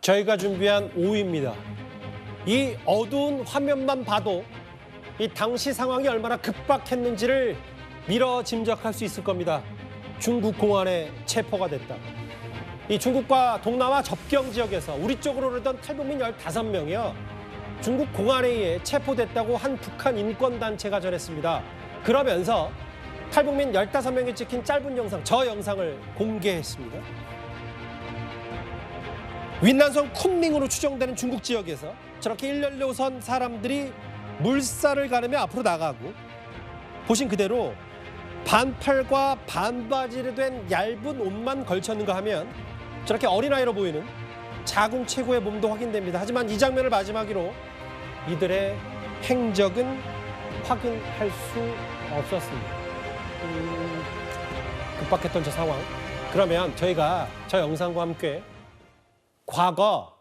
저희가 준비한 5위입니다. 이 어두운 화면만 봐도 이 당시 상황이 얼마나 급박했는지를 미뤄 짐작할 수 있을 겁니다. 중국 공안에 체포가 됐다. 이 중국과 동남아 접경 지역에서 우리 쪽으로 오르던 탈북민 15명이요. 중국 공안에 의해 체포됐다고 한 북한 인권단체가 전했습니다. 그러면서 탈북민 15명이 찍힌 짧은 영상, 저 영상을 공개했습니다. 윈난성 쿤밍으로 추정되는 중국 지역에서 저렇게 일렬로 선 사람들이 물살을 가르며 앞으로 나가고 보신 그대로 반팔과 반바지로 된 얇은 옷만 걸쳤는가 하면 저렇게 어린아이로 보이는 자궁 최고의 몸도 확인됩니다. 하지만 이 장면을 마지막으로 이들의 행적은 확인할 수 없었습니다. 급박했던 저 상황. 그러면 저희가 저 영상과 함께 과거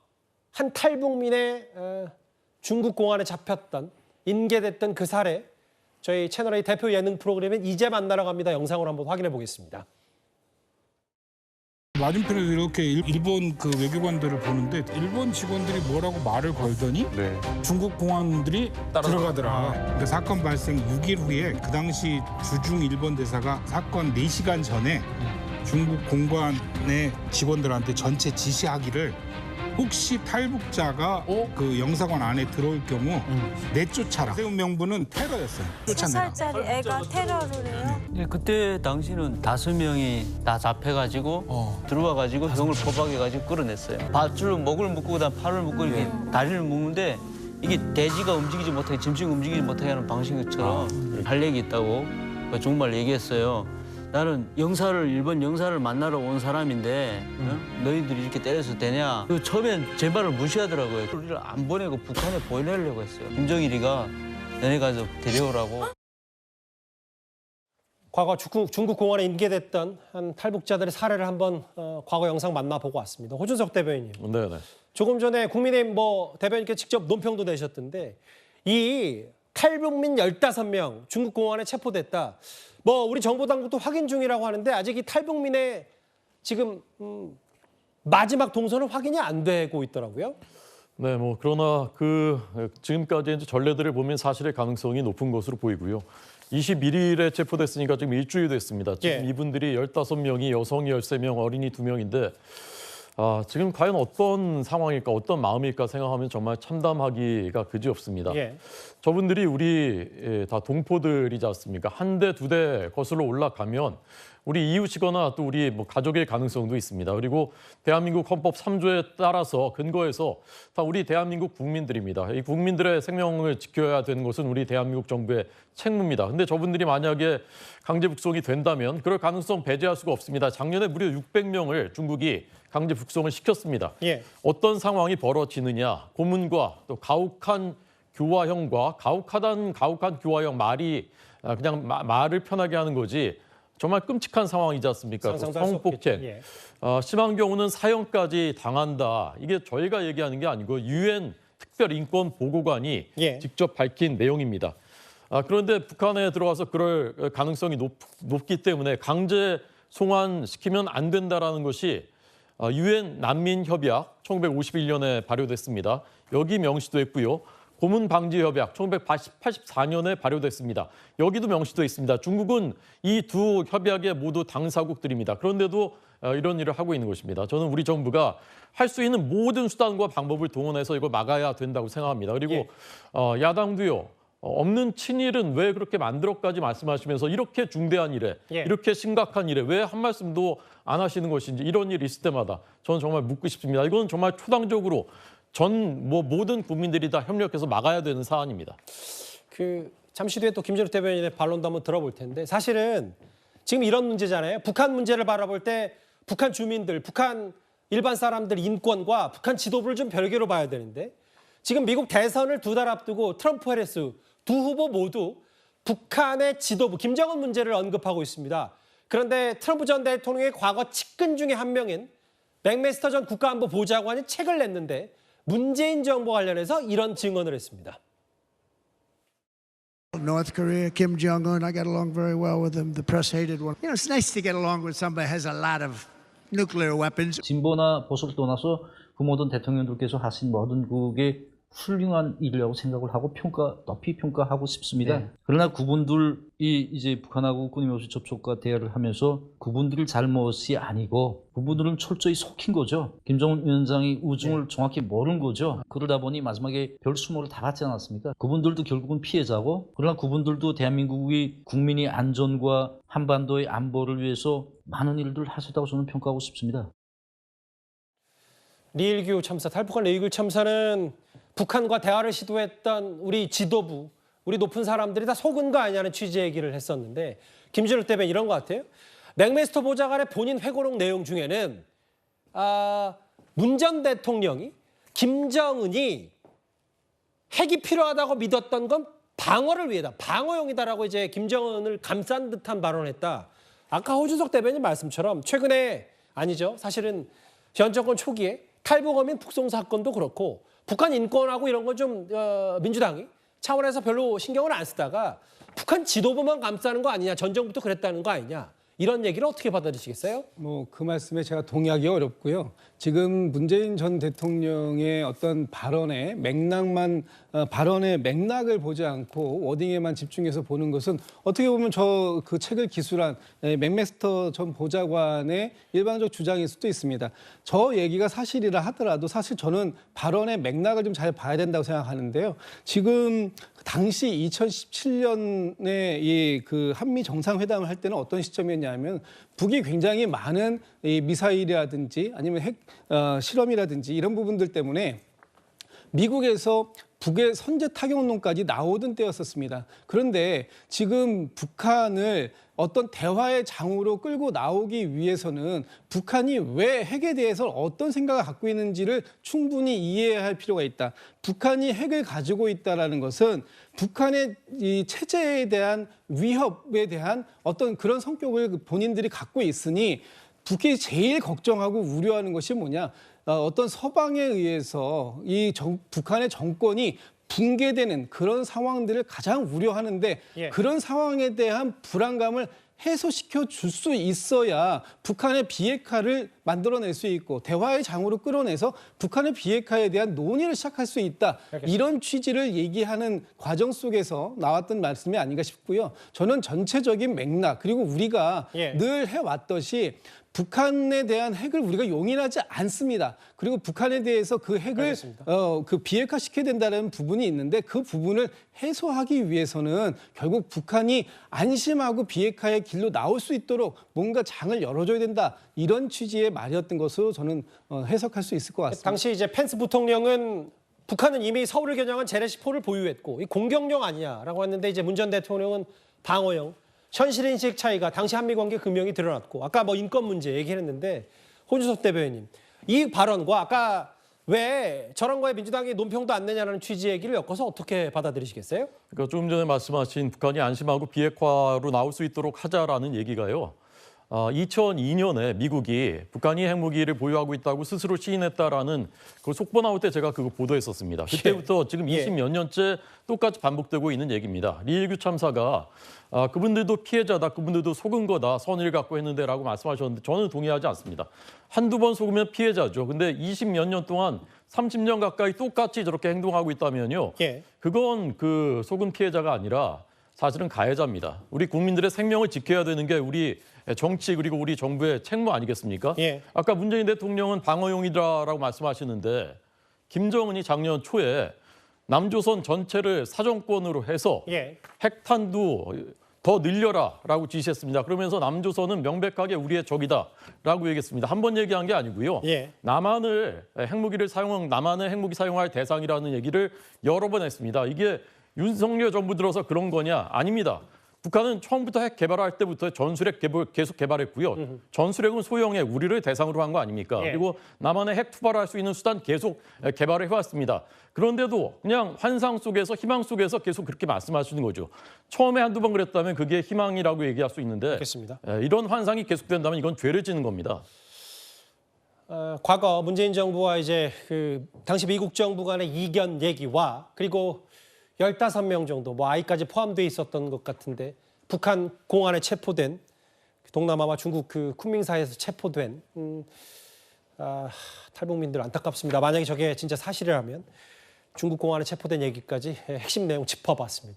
한 탈북민의 중국 공안에 잡혔던 인계됐던 그 사례 저희 채널의 대표 예능 프로그램인 이제 만나러 갑니다. 영상으로 한번 확인해 보겠습니다. 맞은편에서 이렇게 일본 그 외교관들을 보는데 일본 직원들이 뭐라고 말을 걸더니 중국 공안들이 들어가더라. 근데 사건 발생 6일 후에 그 당시 주중 일본 대사가 사건 4시간 전에 중국 공관의 직원들한테 전체 지시하기를 혹시 탈북자가 그 영사관 안에 들어올 경우 내쫓아라. 세운 명분은 테러였어요. 쫓아내라. 3살짜리 애가 테러를 해요? 네, 그때 당시는 5명이 다 잡혀가지고 들어와가지고 형을 포박해가지고 끌어냈어요. 밧줄로 목을 묶고 그다음 팔을 묶고 이렇게 다리를 묶는데 이게 돼지가 움직이지 못하게 짐승이 움직이지 못하게 하는 방식처럼 할 얘기 있다고 정말 얘기했어요. 나는 일본 영사를 만나러 온 사람인데 너희들이 이렇게 때려서 되냐? 처음엔 제 말을 무시하더라고요. 우리를 안 보내고 북한에 보내려고 했어요. 김정일이가 너네 가서 데려오라고. 과거 중국 공안에 인계됐던 한 탈북자들의 사례를 한번 과거 영상 만나보고 왔습니다. 호준석 대변인님. 네네. 조금 전에 국민의힘 대변인께 직접 논평도 내셨던데 이 탈북민 15명 중국 공안에 체포됐다. 우리 정보 당국도 확인 중이라고 하는데 아직 이 탈북민의 지금 마지막 동선은 확인이 안 되고 있더라고요. 네, 그러나 지금까지 이제 전례들을 보면 사실의 가능성이 높은 것으로 보이고요. 21일에 체포됐으니까 지금 일주일 됐습니다. 지금 이분들이 15명이 여성이 13명, 어린이 2명인데 지금 과연 어떤 상황일까, 어떤 마음일까 생각하면 정말 참담하기가 그지없습니다. 저분들이 우리 다 동포들이지 않습니까? 한 대, 두 대 거슬러 올라가면 우리 이웃이거나 또 우리 가족일 가능성도 있습니다. 그리고 대한민국 헌법 3조에 따라서 근거해서 다 우리 대한민국 국민들입니다. 이 국민들의 생명을 지켜야 되는 것은 우리 대한민국 정부의 책무입니다. 근데 저분들이 만약에 강제 북송이 된다면 그럴 가능성 배제할 수가 없습니다. 작년에 무려 600명을 중국이 강제 북송을 시켰습니다. 어떤 상황이 벌어지느냐, 고문과 또 가혹한 교화형과 가혹한 교화형 말이 그냥 말을 편하게 하는 거지 정말 끔찍한 상황이지 않습니까? 성폭행, 심한 경우는 사형까지 당한다. 이게 저희가 얘기하는 게 아니고 유엔 특별인권보고관이 직접 밝힌 내용입니다. 그런데 북한에 들어가서 그럴 가능성이 높기 때문에 강제 송환시키면 안 된다라는 것이 유엔 난민협약 1951년에 발효됐습니다. 여기 명시도 했고요. 고문방지협약 1984년에 발효됐습니다. 여기도 명시도 있습니다. 중국은 이 두 협약의 모두 당사국들입니다. 그런데도 이런 일을 하고 있는 것입니다. 저는 우리 정부가 할 수 있는 모든 수단과 방법을 동원해서 이걸 막아야 된다고 생각합니다. 그리고 야당도요. 없는 친일은 왜 그렇게 만들었까지 말씀하시면서 이렇게 중대한 일에 이렇게 심각한 일에 왜 한 말씀도 안 하시는 것인지 이런 일이 있을 때마다 저는 정말 묻고 싶습니다. 이건 정말 초당적으로 모든 국민들이 다 협력해서 막아야 되는 사안입니다. 잠시 뒤에 또 김진욱 대변인의 반론도 한번 들어볼 텐데 사실은 지금 이런 문제잖아요. 북한 문제를 바라볼 때 북한 주민들, 북한 일반 사람들 인권과 북한 지도부를 좀 별개로 봐야 되는데 지금 미국 대선을 2달 앞두고 트럼프, 해리스 두 후보 모두 북한의 지도부, 김정은 문제를 언급하고 있습니다. 그런데 트럼프 전 대통령의 과거 측근 중에 한 명인 맥메스터 전 국가안보보좌관이 책을 냈는데 문재인 정부 관련해서 이런 증언을 했습니다. North Korea, Kim Jong-un, I got along very well with him. The press hated one. It's nice to get along with somebody who has a lot of nuclear weapons. 진보나 보수를 떠나서 그 모든 대통령들께서 하신 모든 그게 훌륭한 일이라고 생각을 하고 높이 평가하고 싶습니다. 네. 그러나 그분들이 이제 북한하고 끊임없이 접촉과 대화를 하면서 그분들의 잘못이 아니고 그분들은 철저히 속힌 거죠. 김정은 위원장이 우중을 정확히 모르는 거죠. 그러다 보니 마지막에 별 수모를 다 받지 않았습니까? 그분들도 결국은 피해자고, 그러나 그분들도 대한민국의 국민의 안전과 한반도의 안보를 위해서 많은 일들을 하셨다고 저는 평가하고 싶습니다. 리일규 참사, 탈북한 리일규 참사는 북한과 대화를 시도했던 우리 지도부, 우리 높은 사람들이 다 속은 거 아니냐는 취지의 얘기를 했었는데 김준일 대변인 이런 것 같아요. 맥메스터 보좌관의 본인 회고록 내용 중에는 문 전 대통령이 김정은이 핵이 필요하다고 믿었던 건 방어를 위해다, 방어용이다라고 이제 김정은을 감싼 듯한 발언을 했다. 아까 호준석 대변인 말씀처럼 최근에 아니죠. 사실은 현 정권 초기에 탈북어민 북송 사건도 그렇고 북한 인권하고 이런 건 좀 민주당이 차원에서 별로 신경을 안 쓰다가 북한 지도부만 감싸는 거 아니냐, 전 정부도 그랬다는 거 아니냐, 이런 얘기를 어떻게 받아들이시겠어요? 뭐 그 말씀에 제가 동의하기 어렵고요. 지금 문재인 전 대통령의 어떤 발언의 맥락만 발언의 맥락을 보지 않고 워딩에만 집중해서 보는 것은 어떻게 보면 저 그 책을 기술한 맥메스터 전 보좌관의 일반적 주장일 수도 있습니다. 저 얘기가 사실이라 하더라도 사실 저는 발언의 맥락을 좀 잘 봐야 된다고 생각하는데요. 지금 당시 2017년에 이 그 한미 정상회담을 할 때는 어떤 시점이었냐면 북이 굉장히 많은 이 미사일이라든지 아니면 핵 실험이라든지 이런 부분들 때문에 미국에서 북의 선제 타격론까지 나오던 때였었습니다. 그런데 지금 북한을 어떤 대화의 장으로 끌고 나오기 위해서는 북한이 왜 핵에 대해서 어떤 생각을 갖고 있는지를 충분히 이해해야 할 필요가 있다. 북한이 핵을 가지고 있다는 것은 북한의 이 체제에 대한 위협에 대한 어떤 그런 성격을 본인들이 갖고 있으니 북이 제일 걱정하고 우려하는 것이 뭐냐? 어떤 서방에 의해서 북한의 정권이 붕괴되는 그런 상황들을 가장 우려하는데 그런 상황에 대한 불안감을 해소시켜 줄 수 있어야 북한의 비핵화를 만들어낼 수 있고 대화의 장으로 끌어내서 북한의 비핵화에 대한 논의를 시작할 수 있다. 알겠습니다. 이런 취지를 얘기하는 과정 속에서 나왔던 말씀이 아닌가 싶고요. 저는 전체적인 맥락 그리고 우리가 늘 해왔듯이 북한에 대한 핵을 우리가 용인하지 않습니다. 그리고 북한에 대해서 그 핵을 그 비핵화시켜야 된다는 부분이 있는데 그 부분을 해소하기 위해서는 결국 북한이 안심하고 비핵화의 길로 나올 수 있도록 뭔가 장을 열어줘야 된다. 이런 취지의 말이었던 것으로 저는 해석할 수 있을 것 같습니다. 당시 이제 펜스 부통령은 북한은 이미 서울을 겨냥한 재래시포를 보유했고 이 공격용 아니냐라고 했는데 이제 문 전 대통령은 방어용. 현실인식 차이가 당시 한미 관계 금명이 드러났고 아까 뭐 인권 문제 얘기했는데 호준석 대변인 이 발언과 아까 왜 저런 거에 민주당이 논평도 안 내냐는 취지 얘기를 엮어서 어떻게 받아들이시겠어요? 그러니까 조금 전에 말씀하신 북한이 안심하고 비핵화로 나올 수 있도록 하자라는 얘기가요. 2002년에 미국이 북한이 핵무기를 보유하고 있다고 스스로 시인했다라는 그 속보 나올 때 제가 그거 보도했었습니다. 그때부터 지금 20몇 년째 똑같이 반복되고 있는 얘기입니다. 리일규 참사가 그분들도 피해자다, 그분들도 속은 거다, 선의를 갖고 했는데라고 말씀하셨는데 저는 동의하지 않습니다. 한두 번 속으면 피해자죠. 근데 20몇 년 동안 30년 가까이 똑같이 저렇게 행동하고 있다면요. 그건 그 속은 피해자가 아니라 사실은 가해자입니다. 우리 국민들의 생명을 지켜야 되는 게 우리 정치 그리고 우리 정부의 책무 아니겠습니까? 아까 문재인 대통령은 방어용이다라고 말씀하시는데 김정은이 작년 초에 남조선 전체를 사정권으로 해서 핵탄두 더 늘려라라고 지시했습니다. 그러면서 남조선은 명백하게 우리의 적이다라고 얘기했습니다. 한 번 얘기한 게 아니고요. 남한을 핵무기를 남한을 핵무기 사용할 대상이라는 얘기를 여러 번 했습니다. 이게 윤석열 정부 들어서 그런 거냐? 아닙니다. 북한은 처음부터 핵 개발할 때부터 전술핵 계속 개발했고요. 전술핵은 소형의 우리를 대상으로 한 거 아닙니까? 그리고 남한에 핵 투발을 할 수 있는 수단 계속 개발을 해왔습니다. 그런데도 그냥 환상 속에서 희망 속에서 계속 그렇게 말씀하시는 거죠. 처음에 한두 번 그랬다면 그게 희망이라고 얘기할 수 있는데 이런 환상이 계속된다면 이건 죄를 지는 겁니다. 과거 문재인 정부와 이제 그 당시 미국 정부 간의 이견 얘기와 그리고 15명 정도, 뭐 아이까지 포함되어 있었던 것 같은데 북한 공안에 체포된 동남아와 중국 그 쿤밍사이에서 체포된 탈북민들 안타깝습니다. 만약에 저게 진짜 사실이라면 중국 공안에 체포된 얘기까지 핵심 내용 짚어봤습니다.